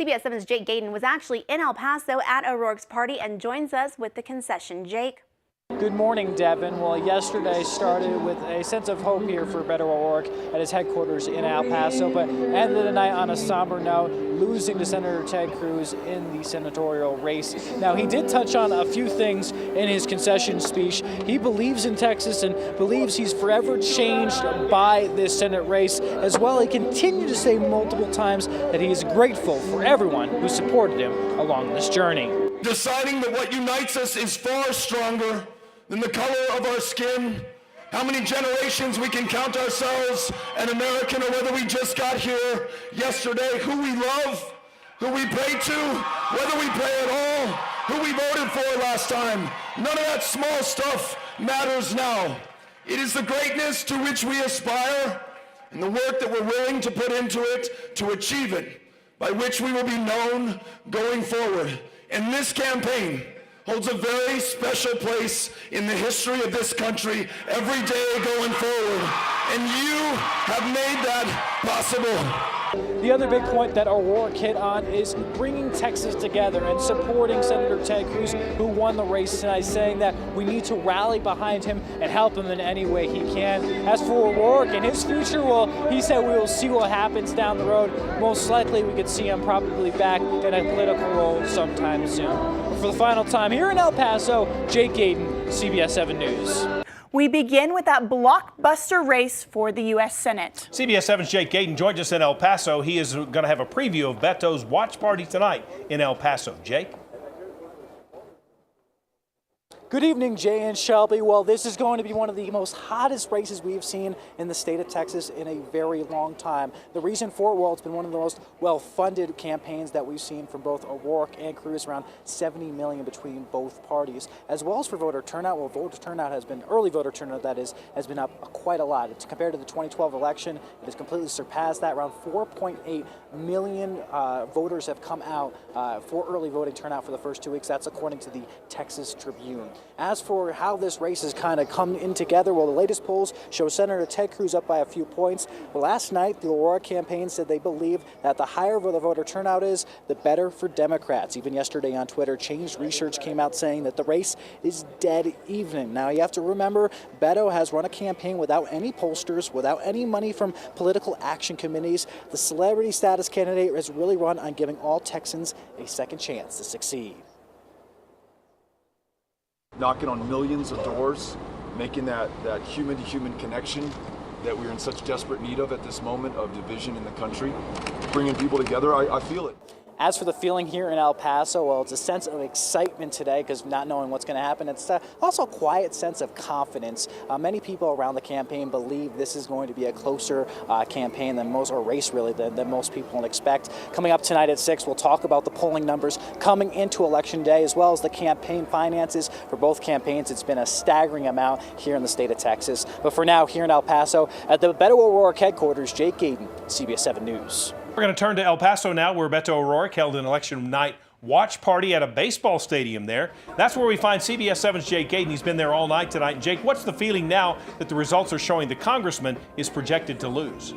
CBS 7's Jake Gayden was actually in El Paso at O'Rourke's party and joins us with the concession. Jake. Good morning, Devin. Well, yesterday started with a sense of hope here for Beto O'Rourke at his headquarters in El Paso, but ended the night on a somber note, losing to Senator Ted Cruz in the senatorial race. Now, he did touch on a few things in his concession speech. He believes in Texas and believes he's forever changed by this Senate race. As well, he continued to say multiple times that he is grateful for everyone who supported him along this journey. Deciding that what unites us is far stronger than the color of our skin, how many generations we can count ourselves an American, or whether we just got here yesterday, who we love, who we pray to, whether we pray at all, who we voted for last time. None of that small stuff matters now. It is the greatness to which we aspire and the work that we're willing to put into it to achieve it, by which we will be known going forward. And this campaign holds a very special place in the history of this country every day going forward. And you have made that possible. The other big point that O'Rourke hit on is bringing Texas together and supporting Senator Ted Cruz, who won the race tonight, saying that we need to rally behind him and help him in any way he can. As for O'Rourke and his future, well, he said we will see what happens down the road. Most likely we could see him probably back in a political role sometime soon. But for the final time here in El Paso, Jake Gayden, CBS 7 News. We begin with that blockbuster race for the U.S. Senate. CBS 7's Jake Gayden joins us in El Paso. He is going to have a preview of Beto's watch party tonight in El Paso. Jake? Good evening, Jay and Shelby. Well, this is going to be one of the most hottest races we've seen in the state of Texas in a very long time. The reason for it, well, it's been one of the most well-funded campaigns that we've seen from both O'Rourke and Cruz, around $70 million between both parties. As well as for voter turnout, well, voter turnout has been, early voter turnout that is, has been up quite a lot. It's compared to the 2012 election, it has completely surpassed that. Around 4.8 million voters have come out for early voting turnout for the first 2 weeks. That's according to the Texas Tribune. As for how this race has kind of come in together, well, the latest polls show Senator Ted Cruz up by a few points. Well, last night, the O'Rourke campaign said they believe that the higher the voter turnout is, the better for Democrats. Even yesterday on Twitter, Changed Research came out saying that the race is dead even. Now, you have to remember, Beto has run a campaign without any pollsters, without any money from political action committees. The celebrity status candidate has really run on giving all Texans a second chance to succeed. Knocking on millions of doors, making that human-to-human connection that we're in such desperate need of at this moment of division in the country, bringing people together. I feel it. As for the feeling here in El Paso, well, it's a sense of excitement today because not knowing what's going to happen. It's also a quiet sense of confidence. Many people around the campaign believe this is going to be a closer campaign than most, or race really, than most people expect. Coming up tonight at 6, we'll talk about the polling numbers coming into Election Day, as well as the campaign finances for both campaigns. It's been a staggering amount here in the state of Texas. But for now, here in El Paso, at the Beto O'Rourke headquarters, Jake Gayden, CBS 7 News. We're going to turn to El Paso now, where Beto O'Rourke held an election night watch party at a baseball stadium there. That's where we find CBS 7's Jake Gayden. He's been there all night tonight. And Jake, what's the feeling now that the results are showing the congressman is projected to lose?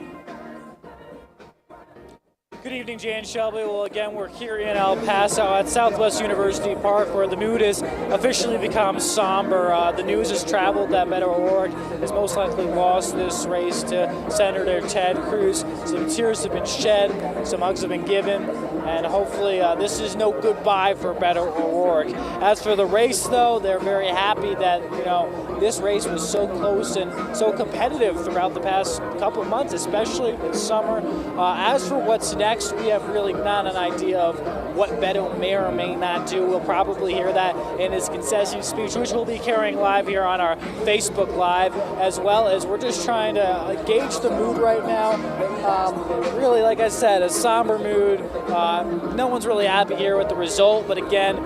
Good evening, Jay and Shelby. Well, again, we're here in El Paso at Southwest University Park, where the mood has officially become somber. The news has traveled that Beto O'Rourke has most likely lost this race to Senator Ted Cruz. Some tears have been shed, some hugs have been given, and hopefully this is no goodbye for Beto O'Rourke. As for the race, though, they're very happy that, this race was so close and so competitive throughout the past couple of months, especially this summer. As for what's next, we have really not an idea of what Beto may or may not do. We'll probably hear that in his concession speech, which we'll be carrying live here on our Facebook Live, as well as we're just trying to gauge the mood right now. Really, like I said, a somber mood. No one's really happy here with the result, but again,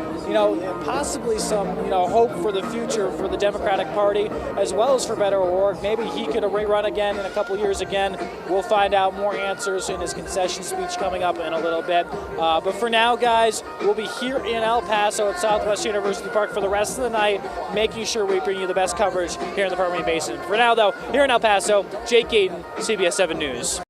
possibly some, hope for the future for the Democratic Party, as well as for Beto O'Rourke. Maybe he could rerun again in a couple years again. We'll find out more answers in his concession speech coming up in a little bit. But for now, guys, we'll be here in El Paso at Southwest University Park for the rest of the night, making sure we bring you the best coverage here in the Permian Basin. For now, though, here in El Paso, Jake Gayden, CBS 7 News.